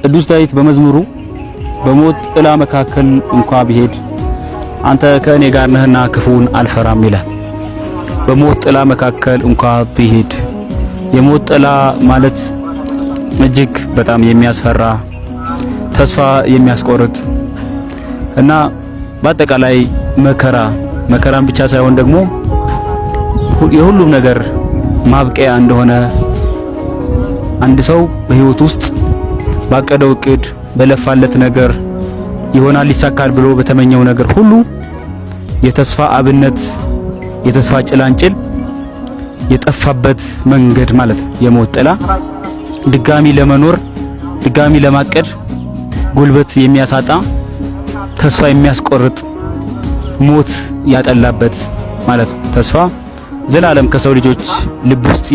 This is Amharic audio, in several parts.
ቅዱስ ዳዊት በመዝሙሩ በሞት ጥላ መካከል እንኳ ብሄድ አንተ ከእኔ ጋር ነህና ክፉን አልፈራም ይላል። በሞት ጥላ መካከል እንኳ ብሄድ የሞት ጥላ ማለት እጅግ በጣም የሚያስፈራ ተስፋ የሚያስቆርጥ እና በአጠቃላይ መከራን ብቻ ሳይሆን ደግሞ የሁሉም ነገር ማብቂያ እንደሆነ አንድ ሰው በህይወት ውስጥ ባቀደው እቅድ በለፋለት ነገር ይሆናል ይሳካል ብሎ በተመኘው ነገር ሁሉ የተስፋ አብነት የተስፋ ጭላንጭል የጠፋበት መንገድ ማለት ነው። የሞት ጥላ ድጋሚ ለመኖር ድጋሚ ለማቀድ ጉልበት የሚያሳጣ ተስፋ የሚያስቆርጥ ሞት ያጠላበት ማለት ነው። ተስፋ ዘላለም ከሰው ልጆች ልብ ውስጥ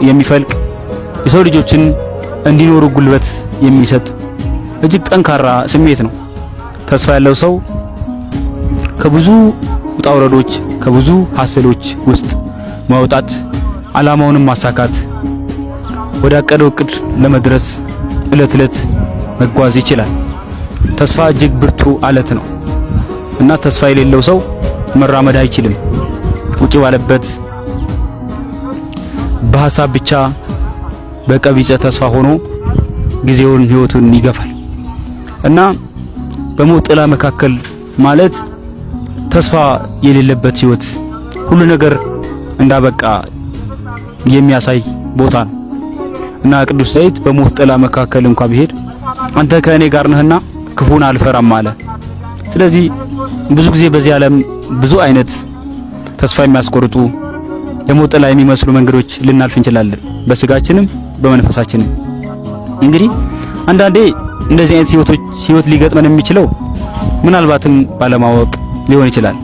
የሚፈልቅ የሰው ልጆችን እንዲኖሩ ጉልበት የሚሰጥ እጅግ ጠንካራ ስሜት ነው። ተስፋ ያለው ሰው ከብዙ ውጣ ውረዶች ከብዙ ሀሰሎች ውስጥ ማውጣት ዓላማውንም ማሳካት ወደ አቀደው እቅድ ለመድረስ እለት እለት መጓዝ ይችላል። ተስፋ እጅግ ብርቱ አለት ነው እና ተስፋ የሌለው ሰው መራመድ አይችልም። ቁጭ ባለበት በሐሳብ ብቻ በቀቢጸ ተስፋ ሆኖ ጊዜውን ህይወቱን ይገፋል እና በሞት ጥላ መካከል ማለት ተስፋ የሌለበት ህይወት ሁሉ ነገር እንዳበቃ የሚያሳይ ቦታ ነው እና ቅዱስ ዳዊት በሞት ጥላ መካከል እንኳን ቢሄድ አንተ ከእኔ ጋር ነህና ክፉን አልፈራም አለ። ስለዚህ ብዙ ጊዜ በዚህ ዓለም ብዙ አይነት ተስፋ የሚያስቆርጡ የሞት ጥላ የሚመስሉ መንገዶች ልናልፍ እንችላለን፣ በስጋችንም በመንፈሳችንም። እንግዲህ አንዳንዴ እንደዚህ አይነት ህይወት ሊገጥመን የሚችለው ምናልባትም ባለማወቅ ሊሆን ይችላል።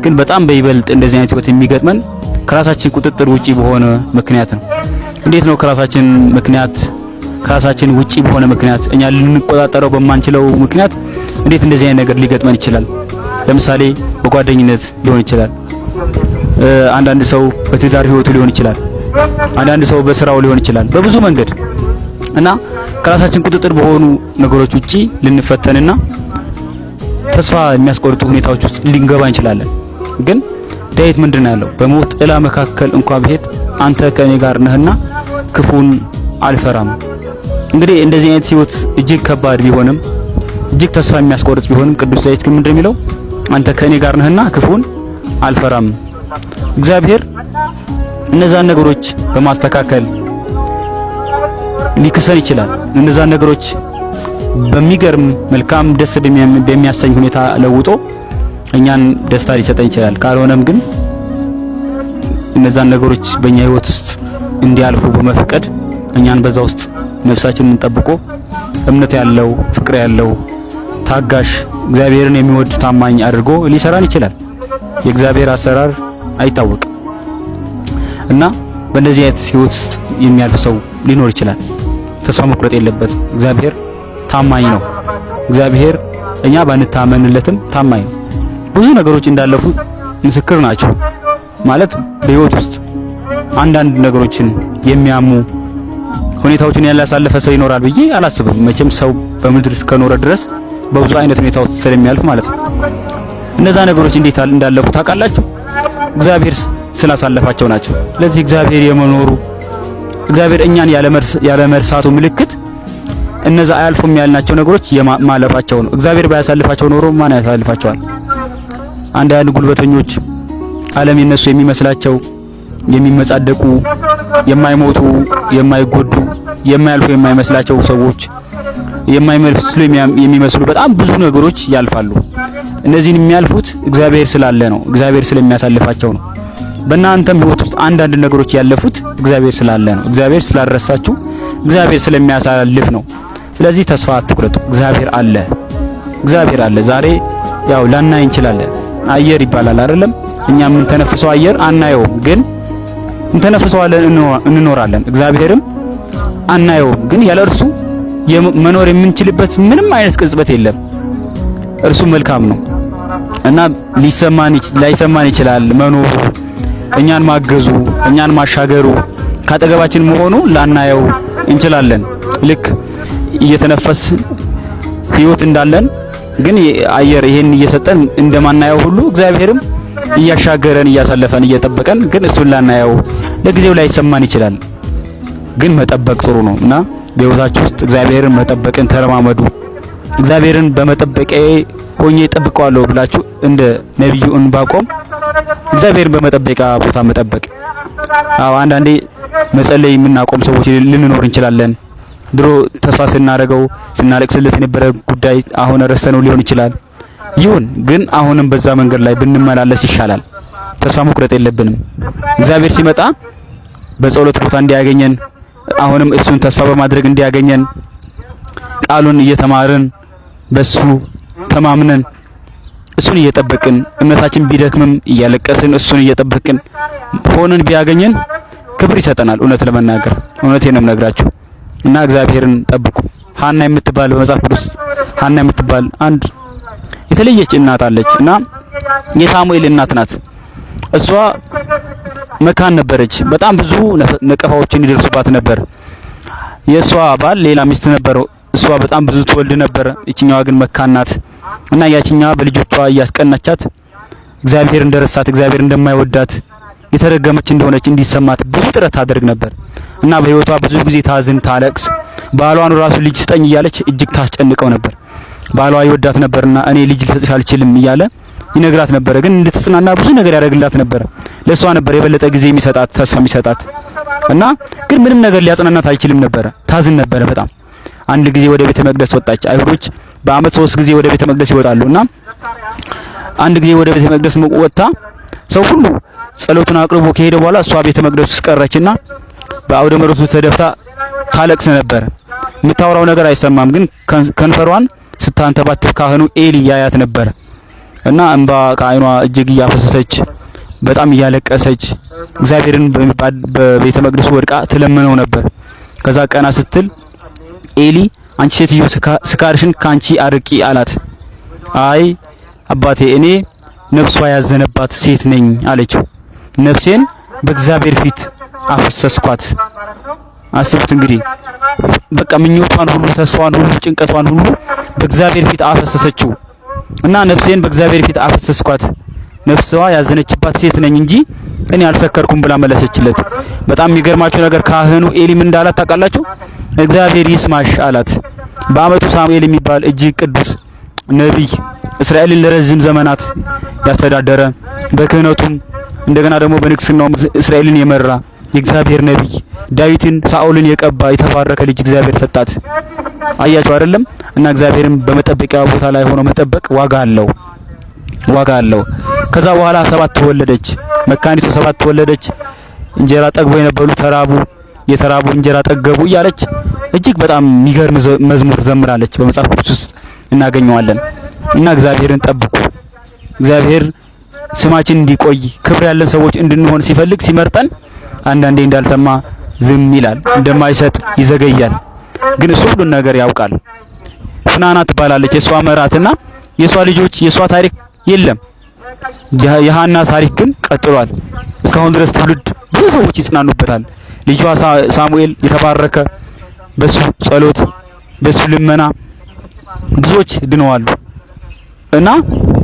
ግን በጣም በይበልጥ እንደዚህ አይነት ህይወት የሚገጥመን ከራሳችን ቁጥጥር ውጪ በሆነ ምክንያት ነው። እንዴት ነው ከራሳችን ውጪ በሆነ ምክንያት እኛ ልንቆጣጠረው በማንችለው ምክንያት እንዴት እንደዚህ አይነት ነገር ሊገጥመን ይችላል? ለምሳሌ በጓደኝነት ሊሆን ይችላል። አንዳንድ ሰው በትዳር ህይወቱ ሊሆን ይችላል። አንዳንድ ሰው በስራው ሊሆን ይችላል። በብዙ መንገድ እና ከራሳችን ቁጥጥር በሆኑ ነገሮች ውጪ ልንፈተንና ተስፋ የሚያስቆርጡ ሁኔታዎች ውስጥ ልንገባ እንችላለን። ግን ዳዊት ምንድነው ያለው? በሞት ጥላ መካከል እንኳን ብሄድ አንተ ከእኔ ጋር ነህና ክፉን አልፈራም። እንግዲህ እንደዚህ አይነት ህይወት እጅግ ከባድ ቢሆንም እጅግ ተስፋ የሚያስቆርጥ ቢሆንም ቅዱስ ዳዊት ግን ምንድነው የሚለው? አንተ ከእኔ ጋር ነህና ክፉን አልፈራም። እግዚአብሔር እነዛን ነገሮች በማስተካከል ሊክሰን ይችላል። እነዛን ነገሮች በሚገርም መልካም ደስ በሚያሰኝ ሁኔታ ለውጦ እኛን ደስታ ሊሰጠን ይችላል። ካልሆነም ግን እነዛን ነገሮች በእኛ ህይወት ውስጥ እንዲያልፉ በመፍቀድ እኛን በዛ ውስጥ ነፍሳችንን ጠብቆ እምነት ያለው ፍቅር ያለው ታጋሽ እግዚአብሔርን የሚወድ ታማኝ አድርጎ ሊሰራን ይችላል። የእግዚአብሔር አሰራር አይታወቅም እና በእንደዚህ አይነት ህይወት ውስጥ የሚያልፍ ሰው ሊኖር ይችላል። ተስፋ መቁረጥ የለበትም። እግዚአብሔር ታማኝ ነው። እግዚአብሔር እኛ ባንታመንለትም ታማኝ ነው። ብዙ ነገሮች እንዳለፉ ምስክር ናቸው። ማለት በህይወት ውስጥ አንዳንድ ነገሮችን የሚያሙ ሁኔታዎችን ያላሳለፈ ሰው ይኖራል ብዬ አላስብም። መቼም ሰው በምድር እስከኖረ ድረስ በብዙ አይነት ሁኔታ ውስጥ ስለሚያልፍ ማለት ነው። እነዛ ነገሮች እንዴት እንዳለፉ ታውቃላችሁ? እግዚአብሔር ስላሳለፋቸው ናቸው። ስለዚህ እግዚአብሔር የመኖሩ እግዚአብሔር እኛን ያለ መርሳቱ ምልክት እነዛ አያልፉም ያልናቸው ነገሮች የማለፋቸው ነው። እግዚአብሔር ባያሳልፋቸው ኖሮ ማን ያሳልፋቸዋል? አንዳንድ ጉልበተኞች ዓለም የነሱ የሚመስላቸው የሚመጻደቁ የማይሞቱ የማይጎዱ የማያልፉ የማይመስላቸው ሰዎች የሚመስሉ በጣም ብዙ ነገሮች ያልፋሉ። እነዚህን የሚያልፉት እግዚአብሔር ስላለ ነው። እግዚአብሔር ስለሚያሳልፋቸው ነው። በእናንተም ህይወት ውስጥ አንዳንድ ነገሮች ያለፉት እግዚአብሔር ስላለ ነው። እግዚአብሔር ስላልረሳችሁ እግዚአብሔር ስለሚያሳልፍ ነው። ስለዚህ ተስፋ አትቁረጡ። እግዚአብሔር አለ። እግዚአብሔር አለ። ዛሬ ያው ላናይ እንችላለን። አየር ይባላል አይደለም? እኛ የምንተነፍሰው አየር አናየውም፣ ግን እንተነፍሰዋለን፣ እንኖራለን። እግዚአብሔርም አናየውም፣ ግን ያለ እርሱ መኖር የምንችልበት ምንም አይነት ቅጽበት የለም። እርሱ መልካም ነው እና ላይሰማን ይችላል መኖሩ፣ እኛን ማገዙ፣ እኛን ማሻገሩ፣ ካጠገባችን መሆኑ ላናየው እንችላለን። ልክ እየተነፈስ ህይወት እንዳለን ግን አየር ይሄን እየሰጠን እንደማናየው ሁሉ እግዚአብሔርም እያሻገረን እያሳለፈን እየጠበቀን ግን እሱን ላናየው ለጊዜው ላይ ሰማን ይችላል። ግን መጠበቅ ጥሩ ነው እና በህይወታችሁ ውስጥ እግዚአብሔርን መጠበቅን ተለማመዱ። እግዚአብሔርን በመጠበቄ ሆኜ እጠብቀዋለሁ ብላችሁ እንደ ነብዩ ዕንባቆም እግዚአብሔርን በመጠበቂያ ቦታ መጠበቅ። አንዳንዴ መጸለይ የምናቆም ሰዎች ልንኖር እንችላለን። ድሮ ተስፋ ስናደርገው ስናለቅስለት የነበረ ጉዳይ አሁን ረስተነው ሊሆን ይችላል። ይሁን ግን አሁንም በዛ መንገድ ላይ ብንመላለስ ይሻላል። ተስፋ መቁረጥ የለብንም። እግዚአብሔር ሲመጣ በጸሎት ቦታ እንዲያገኘን አሁንም እሱን ተስፋ በማድረግ እንዲያገኘን ቃሉን እየተማርን በሱ ተማምነን እሱን እየጠበቅን እምነታችን ቢደክምም እያለቀስን እሱን እየጠበቅን ሆነን ቢያገኘን ክብር ይሰጠናል። እውነት ለመናገር እውነቴን ነው የምነግራችሁ እና እግዚአብሔርን ጠብቁ። ሐና የምትባል በመጽሐፍ ቅዱስ ሐና የምትባል አንድ የተለየች እናት አለች እና የሳሙኤል እናት ናት። እሷ መካን ነበረች። በጣም ብዙ ነቀፋዎችን ይደርሱባት ነበር። የእሷ ባል ሌላ ሚስት ነበረው። እሷ በጣም ብዙ ትወልድ ነበር። እቺኛዋ ግን መካን ናት እና ያቺኛዋ በልጆቿ እያስቀናቻት እግዚአብሔር እንደረሳት እግዚአብሔር እንደማይወዳት የተረገመች እንደሆነች እንዲሰማት ብዙ ጥረት ታደርግ ነበር እና በህይወቷ ብዙ ጊዜ ታዝን ታለቅስ። ባሏን ራሱ ልጅ ስጠኝ እያለች እጅግ ታስጨንቀው ነበር። ባሏ ይወዳት ነበርና እኔ ልጅ ልሰጥሽ አልችልም እያለ ይነግራት ነበር። ግን እንድትጽናና ብዙ ነገር ያደርግላት ነበር። ለሷ ነበር የበለጠ ጊዜ የሚሰጣት ተስፋ የሚሰጣት እና ግን ምንም ነገር ሊያጽናናት አይችልም ነበር። ታዝን ነበር በጣም። አንድ ጊዜ ወደ ቤተ መቅደስ ወጣች። አይሁዶች በአመት 3 ጊዜ ወደ ቤተ መቅደስ ይወጣሉና አንድ ጊዜ ወደ ቤተ መቅደስ ወጣ። ሰው ሁሉ ጸሎቱን አቅርቦ ከሄደ በኋላ እሷ ቤተ መቅደስ ውስጥ ቀረችና በአውደ ምሕረቱ ተደፍታ ታለቅስ ነበር። የምታወራው ነገር አይሰማም፣ ግን ከንፈሯን ስታንተባትፍ ካህኑ ኤሊ ያያት ነበር እና እንባ ከዓይኗ እጅግ እያፈሰሰች በጣም እያለቀሰች እግዚአብሔርን በቤተ መቅደሱ ወድቃ ትለምነው ነበር። ከዛ ቀና ስትል ኤሊ አንቺ ሴትዮ ስካርሽን ካንቺ አርቂ አላት። አይ አባቴ እኔ ነፍሷ ያዘነባት ሴት ነኝ አለችው። ነፍሴን በእግዚአብሔር ፊት አፈሰስኳት። አስቡት እንግዲህ በቃ ምኞቷን ሁሉ ተስፋዋን ሁሉ ጭንቀቷን ሁሉ በእግዚአብሔር ፊት አፈሰሰችው እና ነፍሴን በእግዚአብሔር ፊት አፈሰስኳት፣ ነፍሷ ያዘነችባት ሴት ነኝ እንጂ እኔ አልሰከርኩም ብላ መለሰችለት። በጣም የሚገርማችሁ ነገር ካህኑ ኤሊም እንዳላት ታውቃላችሁ? እግዚአብሔር ይስማሽ አላት። በአመቱ ሳሙኤል የሚባል እጅግ ቅዱስ ነቢይ እስራኤልን ለረጅም ዘመናት ያስተዳደረ በክህነቱም እንደገና ደግሞ በንግስናው እስራኤልን የመራ የእግዚአብሔር ነቢይ ዳዊትን ሳኦልን የቀባ የተባረከ ልጅ እግዚአብሔር ሰጣት። አያችሁ አይደለም? እና እግዚአብሔርን በመጠበቂያ ቦታ ላይ ሆኖ መጠበቅ ዋጋ አለው። ከዛ በኋላ 7 ተወለደች። መካኒቱ 7 ተወለደች። እንጀራ ጠግቦ የነበሩ ተራቡ፣ የተራቡ እንጀራ ጠገቡ እያለች እጅግ በጣም የሚገርም መዝሙር ዘምራለች። በመጽሐፍ ቅዱስ ውስጥ እናገኘዋለን። እና እግዚአብሔርን ጠብቁ። እግዚአብሔር ስማችን እንዲቆይ ክብር ያለን ሰዎች እንድንሆን ሲፈልግ ሲመርጠን አንዳንዴ እንዳልሰማ ዝም ይላል፣ እንደማይሰጥ ይዘገያል። ግን እሱ ሁሉን ነገር ያውቃል። ፍናና ትባላለች የሷ መራትና የሷ ልጆች የሷ ታሪክ የለም። የሃና ታሪክ ግን ቀጥሏል። እስካሁን ድረስ ትውልድ ብዙ ሰዎች ይጽናኑበታል። ልጇ ሳሙኤል የተባረከ በሱ ጸሎት በሱ ልመና ብዙዎች ድነዋል እና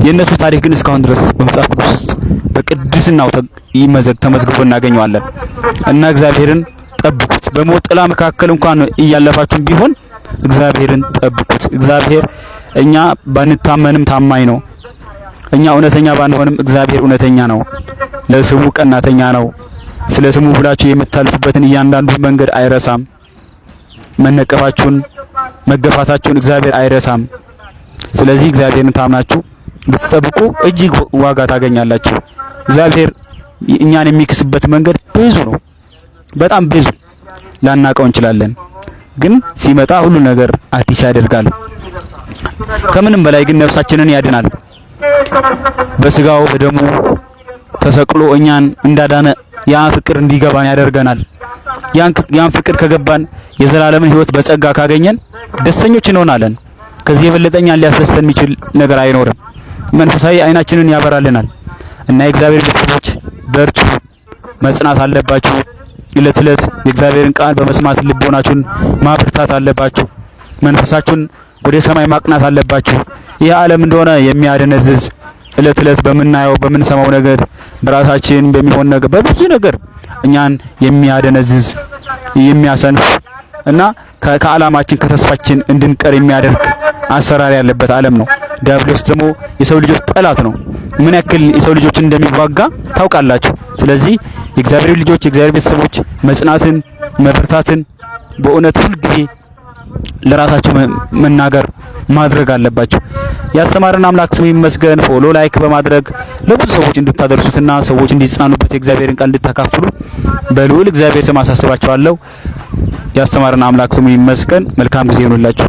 የነሱ ታሪክ ግን እስካሁን ድረስ በመጽሐፍ ቅዱስ ውስጥ በቅድስናው ተመዝግቦ እናገኘዋለን። እና እግዚአብሔርን ጠብቁት። በሞት ጥላ መካከል እንኳን እያለፋችሁ ቢሆን እግዚአብሔርን ጠብቁት። እግዚአብሔር እኛ ባንታመንም ታማኝ ነው። እኛ እውነተኛ ባንሆንም እግዚአብሔር እውነተኛ ነው። ለስሙ ቀናተኛ ነው። ስለ ስሙ ብላችሁ የምታልፉበትን እያንዳንዱ መንገድ አይረሳም። መነቀፋችሁን መገፋታችሁን እግዚአብሔር አይረሳም። ስለዚህ እግዚአብሔርን ታምናችሁ ብትጠብቁ እጅግ ዋጋ ታገኛላችሁ። እግዚአብሔር እኛን የሚክስበት መንገድ ብዙ ነው፣ በጣም ብዙ ላናቀው እንችላለን። ግን ሲመጣ ሁሉ ነገር አዲስ ያደርጋል። ከምንም በላይ ግን ነፍሳችንን ያድናል። በስጋው በደሙ ተሰቅሎ እኛን እንዳዳነ ያ ፍቅር እንዲገባን ያደርገናል። ያን ፍቅር ከገባን የዘላለምን ሕይወት በጸጋ ካገኘን ደስተኞች እንሆናለን። ከዚህ የበለጠ እኛን ሊያስደስተን የሚችል ነገር አይኖርም። መንፈሳዊ አይናችንን ያበራልናል። እና የእግዚአብሔር ቤተሰቦች በርቱ፣ መጽናት አለባችሁ። ዕለት ዕለት የእግዚአብሔርን ቃል በመስማት ልቦናችሁን ማብርታት አለባችሁ። መንፈሳችሁን ወደ ሰማይ ማቅናት አለባችሁ። ይህ ዓለም እንደሆነ የሚያደነዝዝ እለት እለት በምናየው በምንሰማው ነገር በራሳችን በሚሆን ነገር በብዙ ነገር እኛን የሚያደነዝዝ የሚያሰንፍ እና ከዓላማችን ከተስፋችን እንድንቀር የሚያደርግ አሰራር ያለበት ዓለም ነው። ዲያብሎስ ደግሞ የሰው ልጆች ጠላት ነው። ምን ያክል የሰው ልጆችን እንደሚዋጋ ታውቃላችሁ። ስለዚህ የእግዚአብሔር ልጆች የእግዚአብሔር ቤተሰቦች መጽናትን መበርታትን በእውነት ሁሉ ጊዜ ለራሳቸው መናገር ማድረግ አለባቸው። ያስተማረን አምላክ ስሙ ይመስገን። ፎሎ ላይክ በማድረግ ለብዙ ሰዎች እንድታደርሱትና ሰዎች እንዲጽናኑበት የእግዚአብሔርን ቃል እንድታካፍሉ በልዑል እግዚአብሔር ስም አሳስባችኋለሁ። ያስተማረን አምላክ ስሙ ይመስገን። መልካም ጊዜ ይሁንላችሁ።